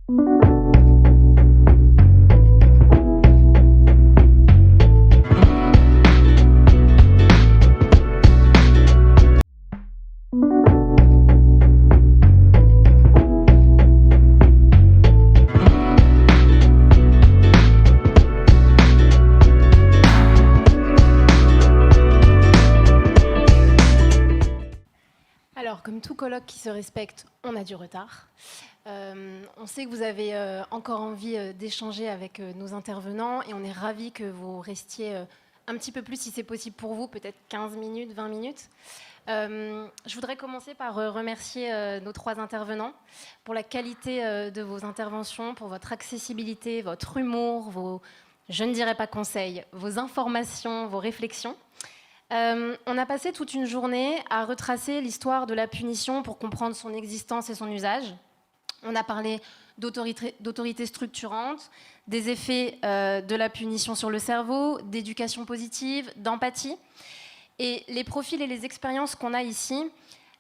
Alors, comme tout colloque qui se respecte, on a du retard. On sait que vous avez encore envie d'échanger avec nos intervenants et on est ravis que vous restiez un petit peu plus, si c'est possible pour vous, peut-être 15 minutes, 20 minutes. Je voudrais commencer par remercier nos 3 intervenants pour la qualité de vos interventions, pour votre accessibilité, votre humour, vos, je ne dirais pas conseils, vos informations, vos réflexions. On a passé toute une journée à retracer l'histoire de la punition pour comprendre son existence et son usage. On a parlé d'autorité structurante, des effets de la punition sur le cerveau, d'éducation positive, d'empathie. Et les profils et les expériences qu'on a ici,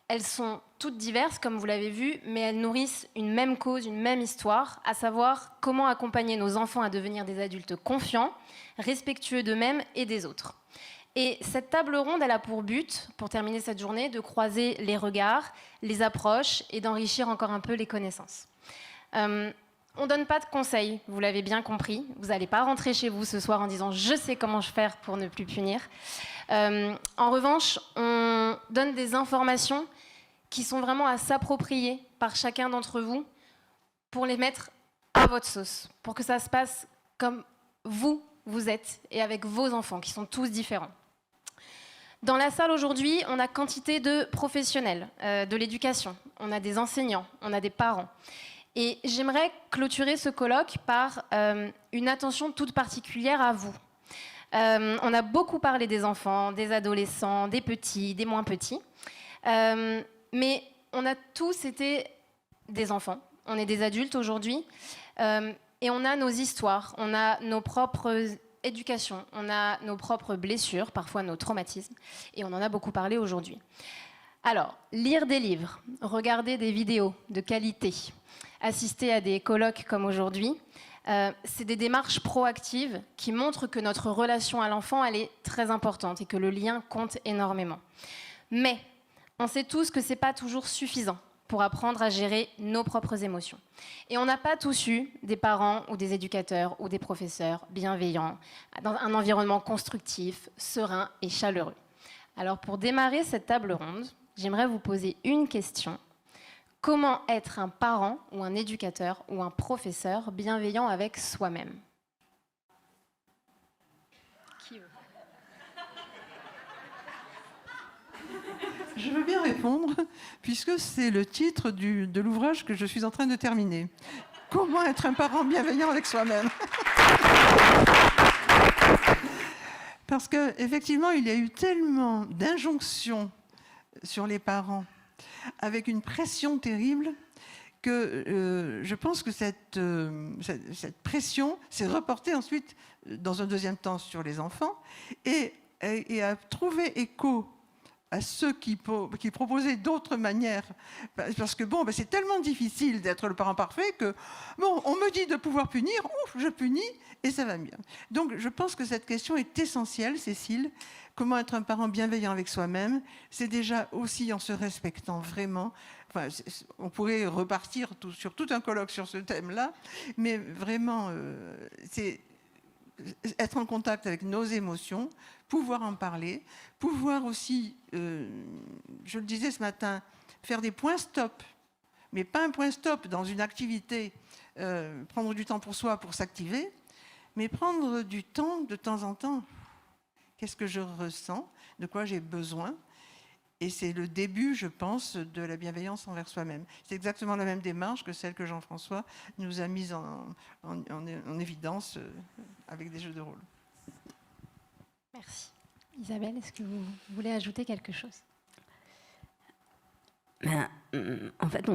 elles sont toutes diverses, comme vous l'avez vu, mais elles nourrissent une même cause, une même histoire, à savoir comment accompagner nos enfants à devenir des adultes confiants, respectueux d'eux-mêmes et des autres. Et cette table ronde, elle a pour but, pour terminer cette journée, de croiser les regards, les approches et d'enrichir encore un peu les connaissances. On ne donne pas de conseils, vous l'avez bien compris. Vous n'allez pas rentrer chez vous ce soir en disant « je sais comment faire pour ne plus punir ». En revanche, on donne des informations qui sont vraiment à s'approprier par chacun d'entre vous pour les mettre à votre sauce, pour que ça se passe comme vous êtes et avec vos enfants qui sont tous différents. Dans la salle aujourd'hui, on a quantité de professionnels de l'éducation, on a des enseignants, on a des parents. Et j'aimerais clôturer ce colloque par une attention toute particulière à vous. On a beaucoup parlé des enfants, des adolescents, des petits, des moins petits. Mais on a tous été des enfants, on est des adultes aujourd'hui. Et on a nos histoires, on a nos propres éducations, on a nos propres blessures, parfois nos traumatismes, et on en a beaucoup parlé aujourd'hui. Alors, lire des livres, regarder des vidéos de qualité, assister à des colloques comme aujourd'hui, c'est des démarches proactives qui montrent que notre relation à l'enfant, elle est très importante et que le lien compte énormément. Mais on sait tous que ce n'est pas toujours suffisant pour apprendre à gérer nos propres émotions. Et on n'a pas tous eu des parents ou des éducateurs ou des professeurs bienveillants, dans un environnement constructif, serein et chaleureux. Alors pour démarrer cette table ronde, j'aimerais vous poser une question. Comment être un parent ou un éducateur ou un professeur bienveillant avec soi-même ? Qui veut ? Je veux bien répondre, puisque c'est le titre de l'ouvrage que je suis en train de terminer. Comment être un parent bienveillant avec soi-même ? Parce qu'effectivement, il y a eu tellement d'injonctions sur les parents, avec une pression terrible, que je pense que cette pression s'est reportée ensuite, dans un deuxième temps, sur les enfants, et a trouvé écho à ceux qui proposaient d'autres manières, parce que bon, c'est tellement difficile d'être le parent parfait que bon, on me dit de pouvoir punir, ouf, je punis et ça va mieux. Donc je pense que cette question est essentielle, Cécile. Comment être un parent bienveillant avec soi-même? C'est déjà aussi en se respectant vraiment. Enfin, on pourrait repartir sur tout un colloque sur ce thème-là, mais vraiment, c'est être en contact avec nos émotions, pouvoir en parler, pouvoir aussi, je le disais ce matin, faire des points stop, mais pas un point stop dans une activité, prendre du temps pour soi, pour s'activer, mais prendre du temps de temps en temps. Qu'est-ce que je ressens? De quoi j'ai besoin? Et c'est le début, je pense, de la bienveillance envers soi-même. C'est exactement la même démarche que celle que Jean-François nous a mise en évidence avec des jeux de rôle. Merci. Isabelle, est-ce que vous voulez ajouter quelque chose? En fait,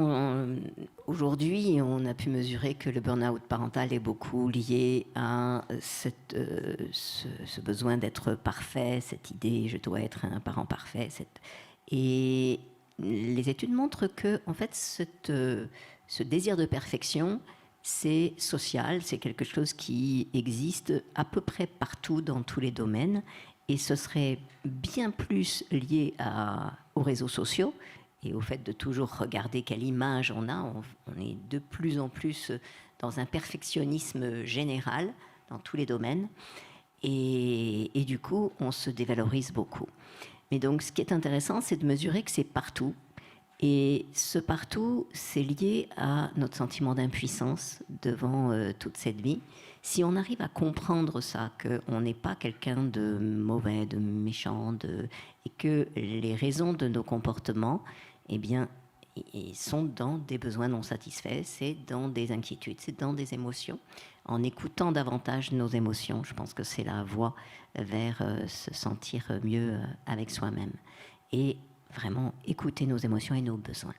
aujourd'hui, on a pu mesurer que le burn-out parental est beaucoup lié à ce besoin d'être parfait, cette idée « je dois être un parent parfait ». Et les études montrent que, en fait, ce désir de perfection c'est social, c'est quelque chose qui existe à peu près partout dans tous les domaines, et ce serait bien plus lié aux réseaux sociaux et au fait de toujours regarder quelle image on a. On est de plus en plus dans un perfectionnisme général dans tous les domaines, et du coup, on se dévalorise beaucoup. Mais donc, ce qui est intéressant, c'est de mesurer que c'est partout. Et ce partout, c'est lié à notre sentiment d'impuissance devant toute cette vie. Si on arrive à comprendre ça, qu'on n'est pas quelqu'un de mauvais, de méchant, et que les raisons de nos comportements, eh bien, ils sont dans des besoins non satisfaits, c'est dans des inquiétudes, c'est dans des émotions. En écoutant davantage nos émotions, je pense que c'est la voie vers se sentir mieux avec soi-même. Et vraiment écouter nos émotions et nos besoins.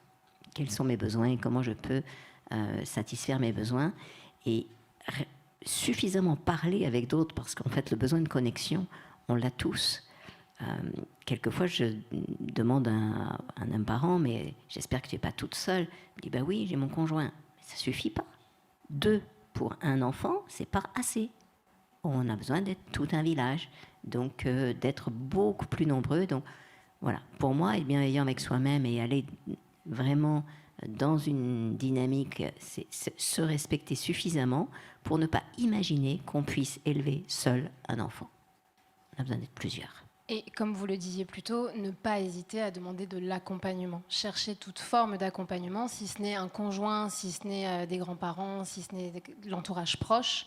Quels sont mes besoins et comment je peux satisfaire mes besoins, et suffisamment parler avec d'autres, parce qu'en fait le besoin de connexion, on l'a tous. Quelquefois je demande à un parent, mais j'espère que tu n'es pas toute seule. Il dit bah oui, j'ai mon conjoint. Mais ça suffit pas. 2 pour un enfant, c'est pas assez. On a besoin d'être tout un village, donc d'être beaucoup plus nombreux. Donc voilà, pour moi, être bienveillant avec soi-même et aller vraiment dans une dynamique, c'est se respecter suffisamment pour ne pas imaginer qu'on puisse élever seul un enfant. On a besoin d'être plusieurs. Et comme vous le disiez plus tôt, ne pas hésiter à demander de l'accompagnement. Chercher toute forme d'accompagnement, si ce n'est un conjoint, si ce n'est des grands-parents, si ce n'est l'entourage proche.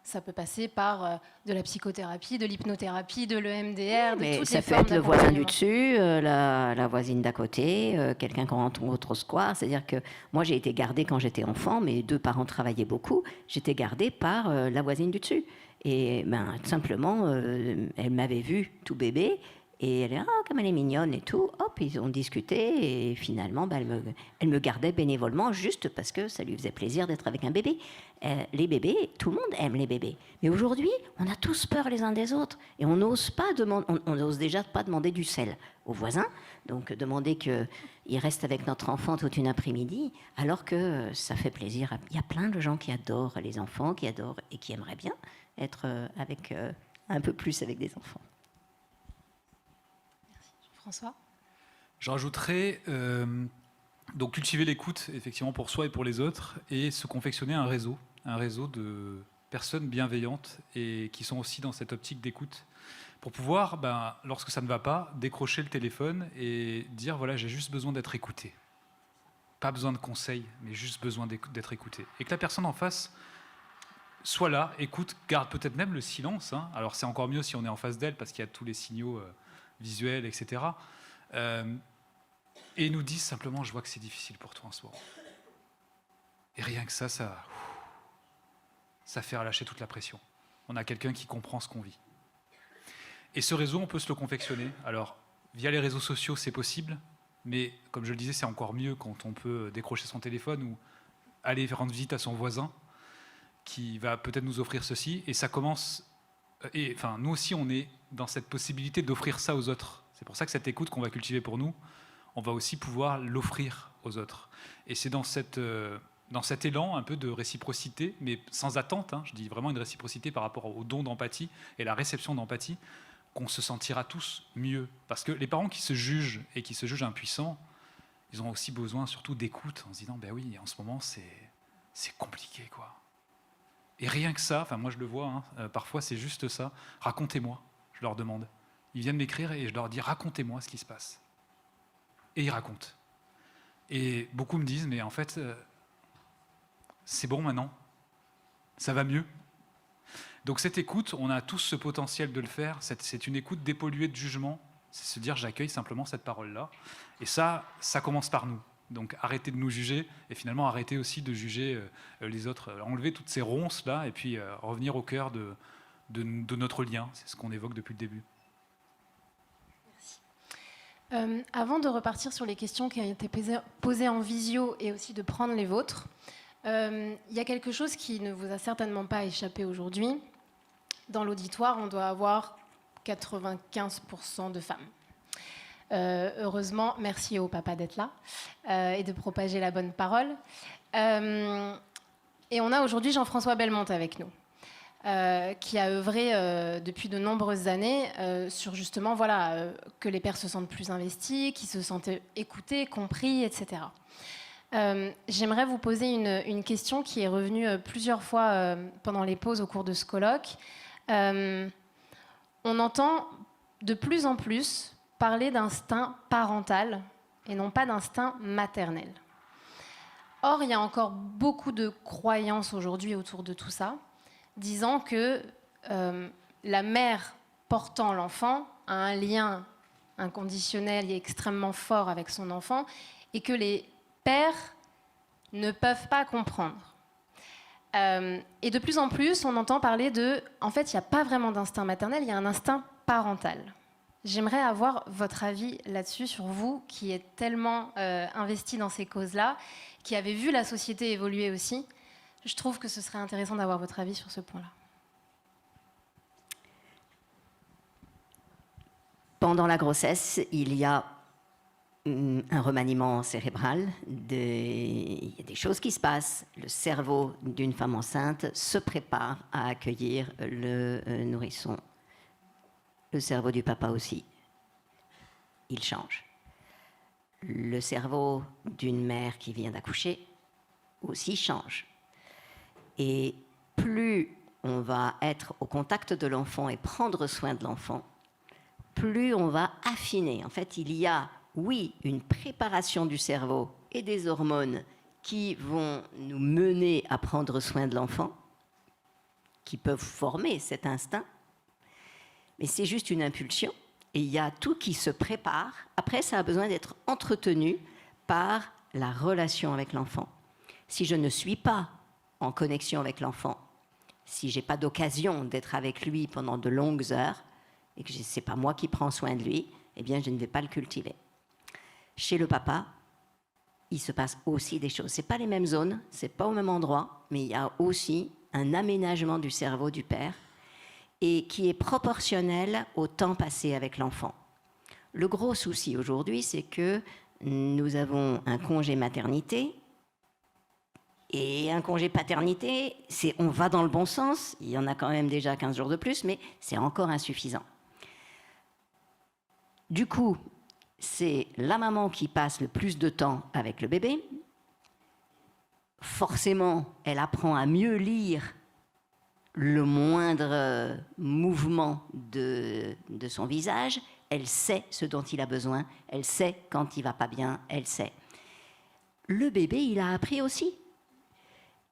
Ça peut passer par de la psychothérapie, de l'hypnothérapie, de l'EMDR, de toutes les formes d'accompagnement. Ça peut être le voisin du dessus, la voisine d'à côté, quelqu'un qu'on rencontre au square. C'est-à-dire que moi, j'ai été gardée quand j'étais enfant, mes 2 parents travaillaient beaucoup. J'étais gardée par la voisine du dessus. Et tout simplement, elle m'avait vue tout bébé. Et elle est comme elle est mignonne et tout, hop, ils ont discuté et finalement, elle me gardait bénévolement juste parce que ça lui faisait plaisir d'être avec un bébé. Les bébés, tout le monde aime les bébés. Mais aujourd'hui, on a tous peur les uns des autres et on n'ose pas on n'ose déjà pas demander du sel aux voisins, donc demander qu'ils restent avec notre enfant toute une après-midi, alors que ça fait plaisir. Il y a plein de gens qui adorent les enfants, qui adorent et qui aimeraient bien être avec un peu plus avec des enfants. François ? Je rajouterais donc cultiver l'écoute effectivement pour soi et pour les autres, et se confectionner un réseau de personnes bienveillantes et qui sont aussi dans cette optique d'écoute, pour pouvoir, lorsque ça ne va pas, décrocher le téléphone et dire voilà, j'ai juste besoin d'être écouté. Pas besoin de conseils, mais juste besoin d'être écouté. Et que la personne en face soit là, écoute, garde peut-être même le silence. Alors c'est encore mieux si on est en face d'elle parce qu'il y a tous les signaux visuels, etc. Et nous disent simplement je vois que c'est difficile pour toi en ce moment. Et rien que ça fait relâcher toute la pression. On a quelqu'un qui comprend ce qu'on vit. Et ce réseau, on peut se le confectionner. Alors, via les réseaux sociaux, c'est possible, mais comme je le disais, c'est encore mieux quand on peut décrocher son téléphone ou aller rendre visite à son voisin qui va peut-être nous offrir ceci. Et ça commence... nous aussi, on est dans cette possibilité d'offrir ça aux autres. C'est pour ça que cette écoute qu'on va cultiver pour nous, on va aussi pouvoir l'offrir aux autres. Et c'est dans cet élan un peu de réciprocité, mais sans attente, je dis vraiment une réciprocité par rapport au don d'empathie et la réception d'empathie, qu'on se sentira tous mieux. Parce que les parents qui se jugent et qui se jugent impuissants, ils ont aussi besoin surtout d'écoute, en se disant, oui, en ce moment, c'est compliqué, quoi. Et rien que ça, moi je le vois, parfois c'est juste ça, racontez-moi, je leur demande. Ils viennent m'écrire et je leur dis, racontez-moi ce qui se passe. Et ils racontent. Et beaucoup me disent, mais en fait, c'est bon maintenant, ça va mieux. Donc cette écoute, on a tous ce potentiel de le faire, c'est une écoute dépolluée de jugement, c'est se dire j'accueille simplement cette parole-là. Et ça commence par nous. Donc arrêtez de nous juger et finalement arrêtez aussi de juger les autres. Enlever toutes ces ronces-là et puis revenir au cœur de notre lien, c'est ce qu'on évoque depuis le début. Avant de repartir sur les questions qui ont été posées en visio et aussi de prendre les vôtres, il y a quelque chose qui ne vous a certainement pas échappé aujourd'hui. Dans l'auditoire, on doit avoir 95% de femmes. Heureusement, merci au papa d'être là et de propager la bonne parole. Et on a aujourd'hui Jean-François Belmonte avec nous, qui a œuvré depuis de nombreuses années sur justement que les pères se sentent plus investis, qu'ils se sentent écoutés, compris, etc. J'aimerais vous poser une question qui est revenue plusieurs fois pendant les pauses au cours de ce colloque. On entend de plus en plus parler d'instinct parental et non pas d'instinct maternel. Or, il y a encore beaucoup de croyances aujourd'hui autour de tout ça, disant que la mère portant l'enfant a un lien inconditionnel et extrêmement fort avec son enfant et que les pères ne peuvent pas comprendre. Et de plus en plus, on entend parler en fait, il n'y a pas vraiment d'instinct maternel, il y a un instinct parental. J'aimerais avoir votre avis là-dessus, sur vous, qui êtes tellement investi dans ces causes-là, qui avez vu la société évoluer aussi. Je trouve que ce serait intéressant d'avoir votre avis sur ce point-là. Pendant la grossesse, il y a un remaniement cérébral, il y a des choses qui se passent. Le cerveau d'une femme enceinte se prépare à accueillir le nourrisson. Le cerveau du papa aussi, il change. Le cerveau d'une mère qui vient d'accoucher aussi change. Et plus on va être au contact de l'enfant et prendre soin de l'enfant, plus on va affiner. En fait, il y a, oui, une préparation du cerveau et des hormones qui vont nous mener à prendre soin de l'enfant, qui peuvent former cet instinct, mais c'est juste une impulsion. Et il y a tout qui se prépare. Après, ça a besoin d'être entretenu par la relation avec l'enfant. Si je ne suis pas en connexion avec l'enfant, si je n'ai pas d'occasion d'être avec lui pendant de longues heures, et que ce n'est pas moi qui prends soin de lui, eh bien, je ne vais pas le cultiver. Chez le papa, il se passe aussi des choses. Ce n'est pas les mêmes zones, ce n'est pas au même endroit, mais il y a aussi un aménagement du cerveau du père et qui est proportionnel au temps passé avec l'enfant. Le gros souci aujourd'hui, c'est que nous avons un congé maternité et un congé paternité, on va dans le bon sens, il y en a quand même déjà 15 jours de plus, mais c'est encore insuffisant. Du coup, c'est la maman qui passe le plus de temps avec le bébé. Forcément, elle apprend à mieux lire le moindre mouvement de son visage, elle sait ce dont il a besoin, elle sait quand il va pas bien, elle sait. Le bébé, il a appris aussi.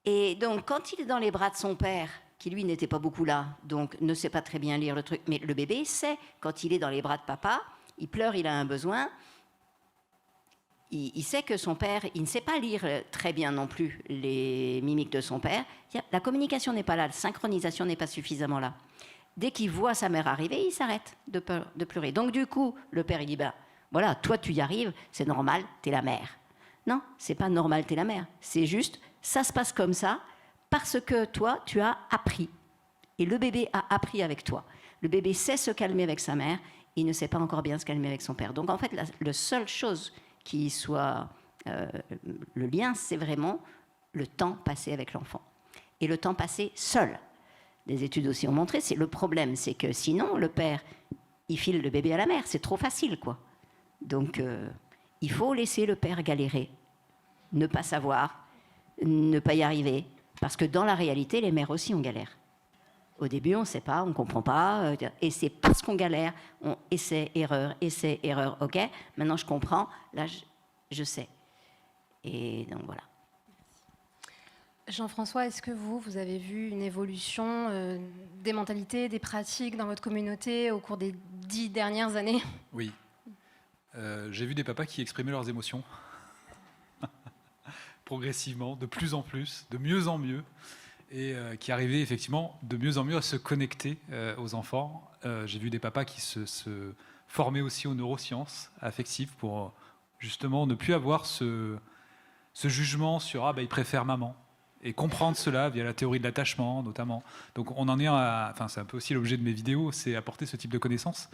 Et donc, quand il est dans les bras de son père, qui lui n'était pas beaucoup là, donc ne sait pas très bien lire le truc, mais le bébé sait, quand il est dans les bras de papa, il pleure, il a un besoin, il sait que son père, il ne sait pas lire très bien non plus les mimiques de son père. La communication n'est pas là, la synchronisation n'est pas suffisamment là. Dès qu'il voit sa mère arriver, il s'arrête de pleurer. Donc du coup, le père, il dit, ben voilà, toi tu y arrives, c'est normal, t'es la mère. Non, c'est pas normal, t'es la mère. C'est juste, ça se passe comme ça, parce que toi, tu as appris. Et le bébé a appris avec toi. Le bébé sait se calmer avec sa mère, il ne sait pas encore bien se calmer avec son père. Donc en fait, la seule chose qui soit le lien, c'est vraiment le temps passé avec l'enfant. Et le temps passé seul. Des études aussi ont montré, c'est le problème, c'est que sinon, le père, il file le bébé à la mère, c'est trop facile, quoi. Donc, il faut laisser le père galérer, ne pas savoir, ne pas y arriver, parce que dans la réalité, les mères aussi, on galère. Au début, on ne sait pas, on ne comprend pas, et c'est parce qu'on galère, on essaie, erreur, ok, maintenant je comprends, là je sais. Et donc voilà. Jean-François, est-ce que vous avez vu une évolution des mentalités, des pratiques dans votre communauté au cours des 10 dernières années ? Oui. J'ai vu des papas qui exprimaient leurs émotions progressivement, de plus en plus, de mieux en mieux, et qui arrivaient effectivement de mieux en mieux à se connecter aux enfants. J'ai vu des papas qui se formaient aussi aux neurosciences affectives pour justement ne plus avoir ce jugement sur « ah ben il préfère maman ». Et comprendre cela via la théorie de l'attachement, notamment. Donc on en est enfin c'est un peu aussi l'objet de mes vidéos, c'est apporter ce type de connaissances.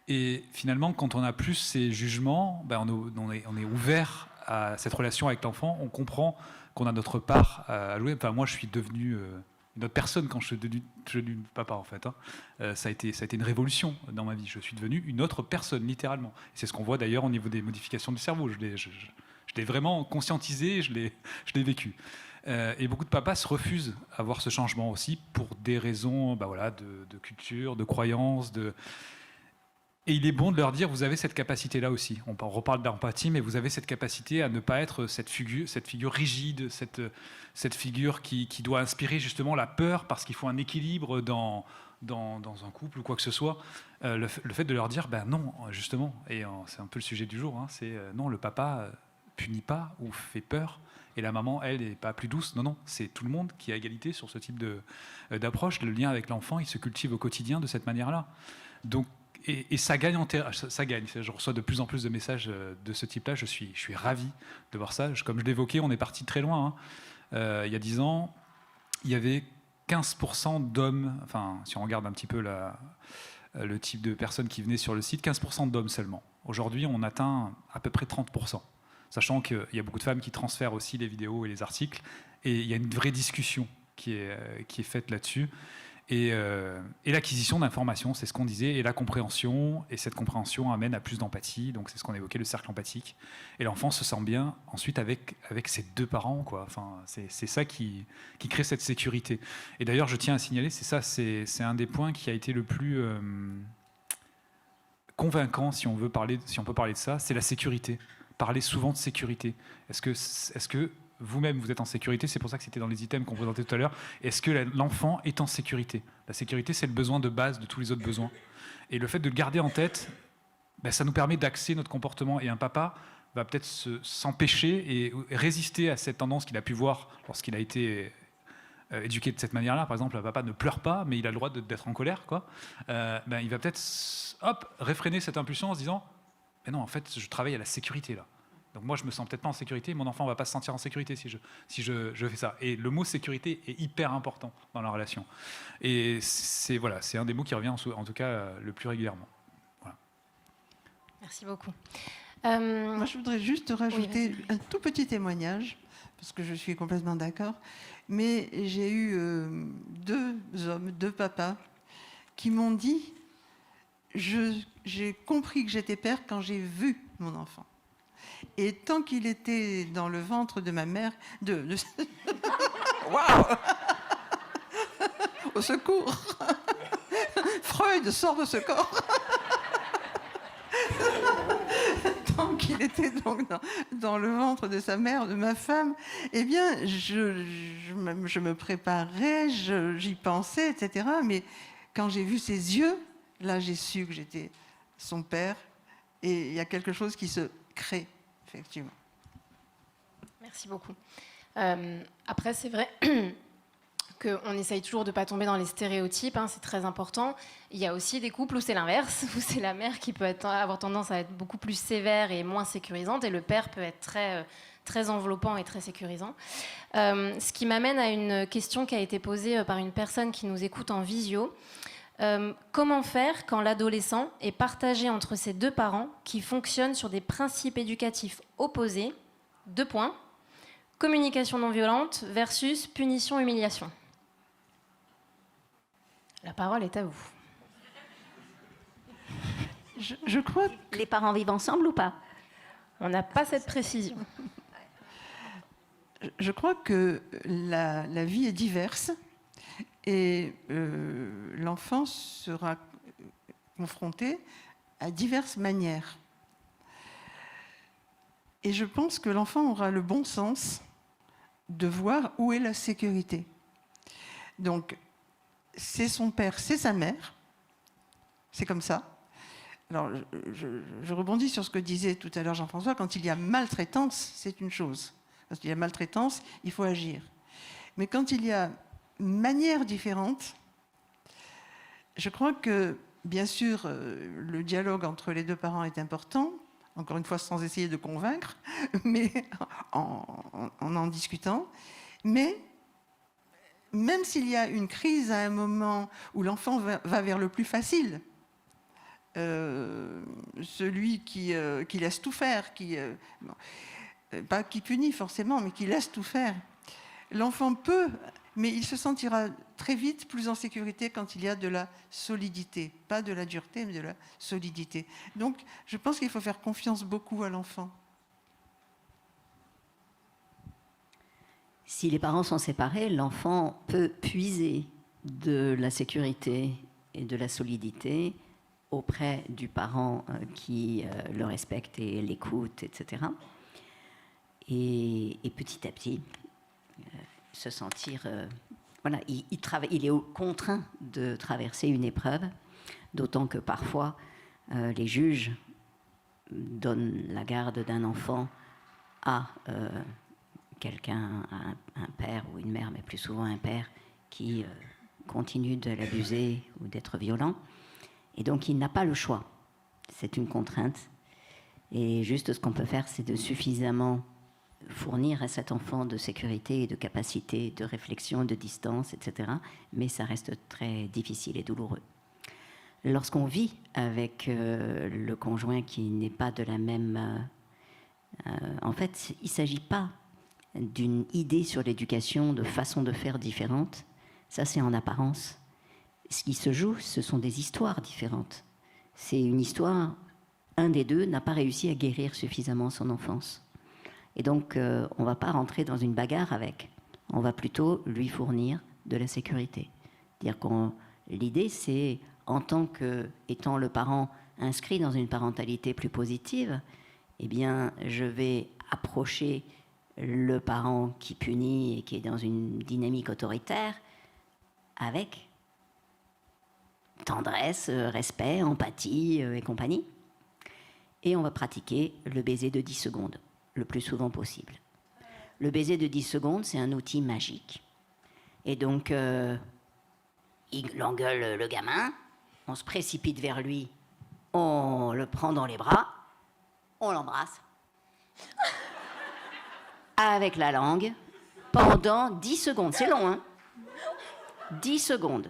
Et finalement, quand on a plus ces jugements, ben on est ouvert à cette relation avec l'enfant. On comprend qu'on a notre part à jouer. Enfin, moi, je suis devenu une autre personne quand je suis devenu papa, en fait. Ça a été une révolution dans ma vie. Je suis devenu une autre personne, littéralement. Et c'est ce qu'on voit d'ailleurs au niveau des modifications du cerveau. Je l'ai vraiment conscientisé, je l'ai vécu. Et beaucoup de papas se refusent à voir ce changement aussi pour des raisons de culture, de croyances, Et il est bon de leur dire, vous avez cette capacité-là aussi. On reparle d'empathie, mais vous avez cette capacité à ne pas être cette figure rigide, cette figure qui doit inspirer justement la peur, parce qu'il faut un équilibre dans un couple ou quoi que ce soit. Le fait de leur dire, non, justement, et c'est un peu le sujet du jour, c'est non, le papa punit pas ou fait peur, et la maman, elle, n'est pas plus douce. Non, c'est tout le monde qui a égalité sur ce type d'approche. Le lien avec l'enfant, il se cultive au quotidien de cette manière-là. Donc, et ça gagne ça gagne. Je reçois de plus en plus de messages de ce type-là. Je suis ravi de voir ça. Comme je l'évoquais, on est parti très loin. Il y a 10 ans, il y avait 15% d'hommes, enfin, si on regarde un petit peu le type de personnes qui venaient sur le site, 15% d'hommes seulement. Aujourd'hui, on atteint à peu près 30%. Sachant qu'il y a beaucoup de femmes qui transfèrent aussi les vidéos et les articles. Et il y a une vraie discussion qui est faite là-dessus. Et l'acquisition d'informations, c'est ce qu'on disait, et la compréhension, et cette compréhension amène à plus d'empathie, donc c'est ce qu'on évoquait, le cercle empathique. Et l'enfant se sent bien ensuite avec ses deux parents, quoi. Enfin, c'est ça qui crée cette sécurité. Et d'ailleurs, je tiens à signaler, c'est un des points qui a été le plus convaincant, si on peut parler de ça, c'est la sécurité. Parler souvent de sécurité. Est-ce que vous-même, vous êtes en sécurité, c'est pour ça que c'était dans les items qu'on présentait tout à l'heure. Est-ce que l'enfant est en sécurité? La sécurité, c'est le besoin de base de tous les autres besoins. Et le fait de le garder en tête, ça nous permet d'axer notre comportement. Et un papa va peut-être s'empêcher et résister à cette tendance qu'il a pu voir lorsqu'il a été éduqué de cette manière-là. Par exemple, un papa ne pleure pas, mais il a le droit d'être en colère, quoi. Il va peut-être réfréner cette impulsion en se disant « Mais non, en fait, je travaille à la sécurité, là. » Donc moi, je me sens peut-être pas en sécurité, mon enfant va pas se sentir en sécurité si je fais ça. Et le mot sécurité est hyper important dans la relation. Et c'est un des mots qui revient en tout cas le plus régulièrement. Voilà. Merci beaucoup. Moi, je voudrais juste rajouter un tout petit témoignage, parce que je suis complètement d'accord. Mais j'ai eu deux papas, qui m'ont dit « J'ai compris que j'étais père quand j'ai vu mon enfant ». Et tant qu'il était dans le ventre de ma mère, Waouh Au secours Freud, sort de ce corps. Tant qu'il était donc dans le ventre de sa mère, de ma femme, eh bien, je me préparais, j'y pensais, etc. Mais quand j'ai vu ses yeux, là, j'ai su que j'étais son père. Et il y a quelque chose qui se crée. Effectivement. Merci beaucoup. Après, c'est vrai qu'on essaye toujours de ne pas tomber dans les stéréotypes, c'est très important. Il y a aussi des couples où c'est l'inverse, où c'est la mère qui peut avoir tendance à être beaucoup plus sévère et moins sécurisante, et le père peut être très, très enveloppant et très sécurisant. Ce qui m'amène à une question qui a été posée par une personne qui nous écoute en visio. Comment faire quand l'adolescent est partagé entre ses deux parents qui fonctionnent sur des principes éducatifs opposés? 2 points. Communication non violente versus punition-humiliation. La parole est à vous. Je crois que... Les parents vivent ensemble ou pas? On n'a pas cette précision. Je crois que la vie est diverse. Et l'enfant sera confronté à diverses manières. Et je pense que l'enfant aura le bon sens de voir où est la sécurité. Donc, c'est son père, c'est sa mère. C'est comme ça. Alors, je rebondis sur ce que disait tout à l'heure Jean-François. Quand il y a maltraitance, c'est une chose. Quand il y a maltraitance, il faut agir. Mais quand il y a manières différentes, je crois que, bien sûr, le dialogue entre les deux parents est important, encore une fois sans essayer de convaincre, mais en discutant. Mais même s'il y a une crise à un moment où l'enfant va vers le plus facile, celui qui laisse tout faire, pas qui punit forcément, mais qui laisse tout faire. L'enfant peut, mais il se sentira très vite plus en sécurité quand il y a de la solidité. Pas de la dureté, mais de la solidité. Donc, je pense qu'il faut faire confiance beaucoup à l'enfant. Si les parents sont séparés, l'enfant peut puiser de la sécurité et de la solidité auprès du parent qui le respecte et l'écoute, etc. Et petit à petit, se sentir... voilà, il est contraint de traverser une épreuve, d'autant que parfois, les juges donnent la garde d'un enfant à quelqu'un, un père ou une mère, mais plus souvent un père, qui continue de l'abuser ou d'être violent. Et donc, il n'a pas le choix. C'est une contrainte. Et juste ce qu'on peut faire, c'est de suffisamment fournir à cet enfant de sécurité et de capacité, de réflexion, de distance, etc. Mais ça reste très difficile et douloureux. Lorsqu'on vit avec le conjoint qui n'est pas de la même... en fait, il ne s'agit pas d'une idée sur l'éducation, de façon de faire différente. Ça, c'est en apparence. Ce qui se joue, ce sont des histoires différentes. C'est une histoire, un des deux n'a pas réussi à guérir suffisamment son enfance. Et donc, on ne va pas rentrer dans une bagarre avec. On va plutôt lui fournir de la sécurité. Dire l'idée, c'est, en tant qu'étant le parent inscrit dans une parentalité plus positive, eh bien, je vais approcher le parent qui punit et qui est dans une dynamique autoritaire avec tendresse, respect, empathie et compagnie. Et on va pratiquer le baiser de 10 secondes, le plus souvent possible. Le baiser de 10 secondes, c'est un outil magique. Et donc, il engueule le gamin, on se précipite vers lui, on le prend dans les bras, on l'embrasse. Avec la langue, pendant 10 secondes. C'est long, hein? 10 secondes.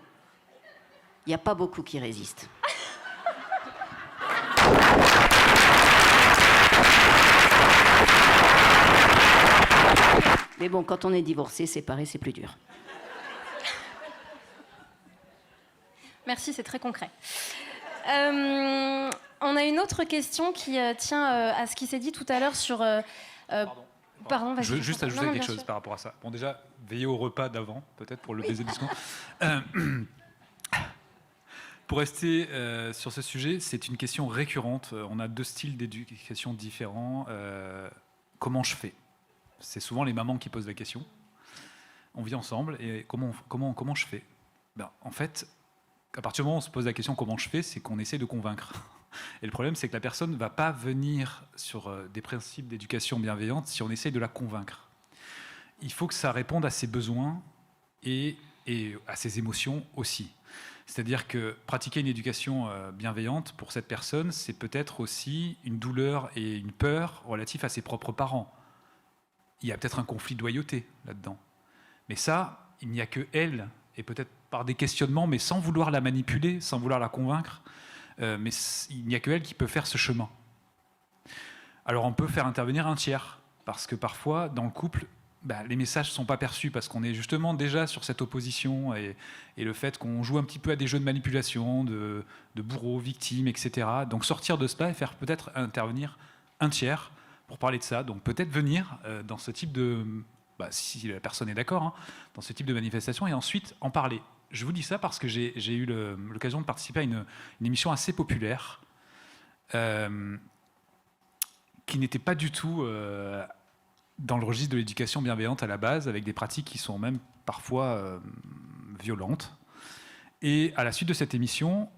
Il n'y a pas beaucoup qui résistent. Mais bon, quand on est divorcé, séparé, c'est plus dur. Merci, c'est très concret. On a une autre question qui tient à ce qui s'est dit tout à l'heure sur... Pardon, vas-y. Je veux juste ajouter quelque chose sûr. par rapport à ça. Bon, déjà, veillez au repas d'avant, peut-être pour le baiser du second. Pour rester sur ce sujet, c'est une question récurrente. On a 2 styles d'éducation différents. Comment je fais? C'est souvent les mamans qui posent la question. On vit ensemble et comment je fais? En fait, à partir du moment où on se pose la question comment je fais, c'est qu'on essaie de convaincre. Et le problème, c'est que la personne ne va pas venir sur des principes d'éducation bienveillante si on essaie de la convaincre. Il faut que ça réponde à ses besoins et à ses émotions aussi. C'est-à-dire que pratiquer une éducation bienveillante pour cette personne, c'est peut-être aussi une douleur et une peur relative à ses propres parents. Il y a peut-être un conflit de loyauté là-dedans. Mais ça, il n'y a que elle, et peut-être par des questionnements, mais sans vouloir la manipuler, sans vouloir la convaincre, mais il n'y a que elle qui peut faire ce chemin. Alors on peut faire intervenir un tiers, parce que parfois, dans le couple, les messages ne sont pas perçus, parce qu'on est justement déjà sur cette opposition, et le fait qu'on joue un petit peu à des jeux de manipulation, de bourreau, victime, etc. Donc sortir de cela et faire peut-être intervenir un tiers pour parler de ça. Donc peut-être venir dans ce type de... si la personne est d'accord, hein, dans ce type de manifestation, et ensuite en parler. Je vous dis ça parce que j'ai eu l'occasion de participer à une émission assez populaire qui n'était pas du tout dans le registre de l'éducation bienveillante à la base, avec des pratiques qui sont même parfois violentes. Et à la suite de cette émission,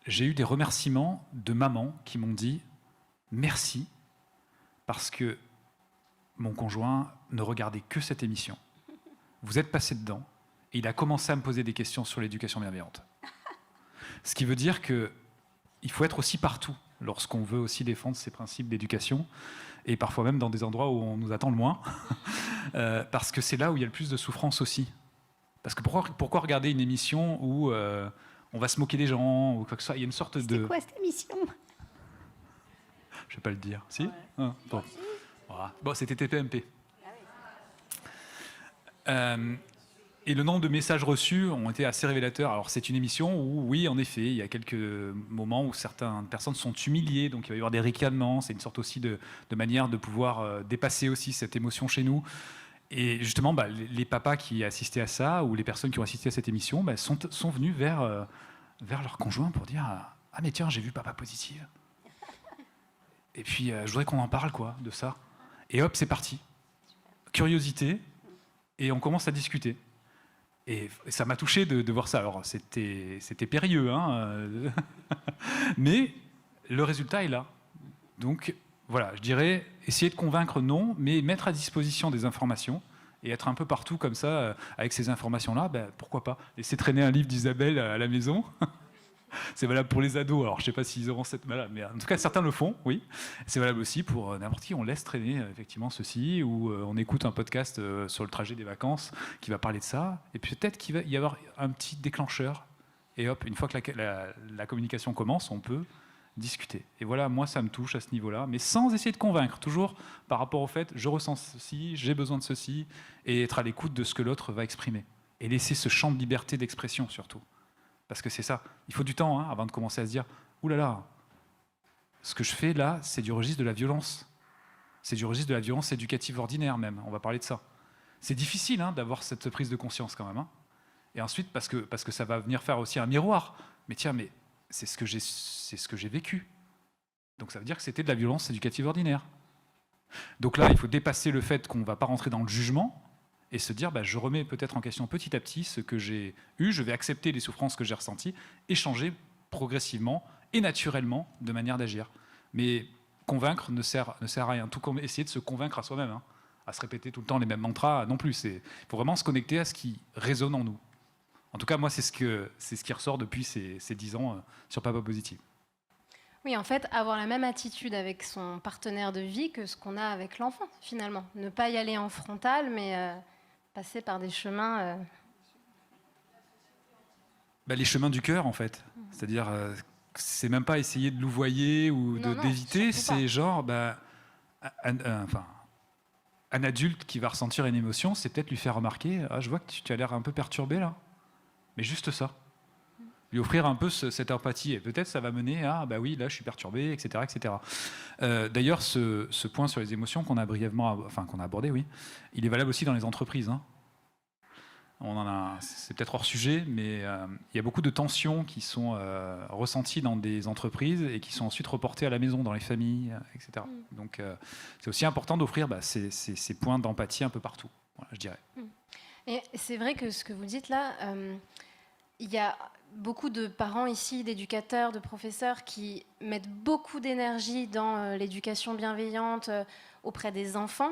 j'ai eu des remerciements de mamans qui m'ont dit « Merci, parce que mon conjoint ne regardait que cette émission. Vous êtes passé dedans. Et il a commencé à me poser des questions sur l'éducation bienveillante. » Ce qui veut dire qu'il faut être aussi partout lorsqu'on veut aussi défendre ces principes d'éducation, et parfois même dans des endroits où on nous attend le moins, parce que c'est là où il y a le plus de souffrance aussi. Parce que pourquoi regarder une émission où on va se moquer des gens, ou quoi que ce soit? Il y a une sorte de... C'est quoi cette émission? Je ne vais pas le dire. Si ouais. Bon. Voilà. Bon, c'était TPMP. Et le nombre de messages reçus ont été assez révélateurs. Alors c'est une émission où, oui, en effet, il y a quelques moments où certaines personnes sont humiliées, donc il va y avoir des ricanements. C'est une sorte aussi de manière de pouvoir dépasser aussi cette émotion chez nous. Et justement, les papas qui assistaient à ça, ou les personnes qui ont assisté à cette émission, sont venus vers leur conjoint pour dire « Ah mais tiens, j'ai vu Papa Positive. Et puis je voudrais qu'on en parle, quoi, de ça. » Et hop, c'est parti. Curiosité, et on commence à discuter. Et ça m'a touché de voir ça. Alors, c'était périlleux, hein, mais le résultat est là. Donc, voilà, je dirais, essayer de convaincre, non, mais mettre à disposition des informations et être un peu partout comme ça, avec ces informations-là, pourquoi pas. Laisser traîner un livre d'Isabelle à la maison. C'est valable pour les ados. Alors, je ne sais pas s'ils auront cette malade, mais en tout cas, certains le font, oui. C'est valable aussi pour n'importe qui. On laisse traîner, effectivement, ceci, ou on écoute un podcast sur le trajet des vacances qui va parler de ça. Et puis peut-être qu'il va y avoir un petit déclencheur. Et hop, une fois que la communication commence, on peut discuter. Et voilà, moi, ça me touche à ce niveau-là, mais sans essayer de convaincre. Toujours par rapport au fait, je ressens ceci, j'ai besoin de ceci, et être à l'écoute de ce que l'autre va exprimer. Et laisser ce champ de liberté d'expression, surtout. Parce que c'est ça, il faut du temps avant de commencer à se dire « Ouh là là, ce que je fais là, c'est du registre de la violence. C'est du registre de la violence éducative ordinaire même, on va parler de ça. » C'est difficile d'avoir cette prise de conscience quand même. Et ensuite, parce que ça va venir faire aussi un miroir. Mais tiens, mais c'est ce que j'ai vécu. Donc ça veut dire que c'était de la violence éducative ordinaire. Donc là, il faut dépasser le fait qu'on ne va pas rentrer dans le jugement, et se dire, je remets peut-être en question petit à petit ce que j'ai eu, je vais accepter les souffrances que j'ai ressenties, et changer progressivement et naturellement de manière d'agir. Mais convaincre ne sert à rien, tout comme essayer de se convaincre à soi-même, à se répéter tout le temps les mêmes mantras, non plus. Il faut vraiment se connecter à ce qui résonne en nous. En tout cas, moi, c'est ce qui ressort depuis ces 10 ans sur Papa Positive. Oui, en fait, avoir la même attitude avec son partenaire de vie que ce qu'on a avec l'enfant, finalement. Ne pas y aller en frontal, mais passer par des chemins... Les chemins du cœur, en fait. C'est-à-dire, c'est même pas essayer de louvoyer ou d'éviter, c'est genre, un adulte qui va ressentir une émotion, c'est peut-être lui faire remarquer, je vois que tu as l'air un peu perturbé là, mais juste ça. Lui offrir un peu cette empathie, et peut-être ça va mener à, oui, là je suis perturbé, etc. etc. D'ailleurs, ce point sur les émotions qu'on a qu'on a abordé, oui, il est valable aussi dans les entreprises. C'est peut-être hors sujet, mais il y a beaucoup de tensions qui sont ressenties dans des entreprises et qui sont ensuite reportées à la maison, dans les familles, etc. Donc c'est aussi important d'offrir ces points d'empathie un peu partout, voilà, je dirais. Et c'est vrai que ce que vous dites là, il y a beaucoup de parents ici, d'éducateurs, de professeurs qui mettent beaucoup d'énergie dans l'éducation bienveillante auprès des enfants.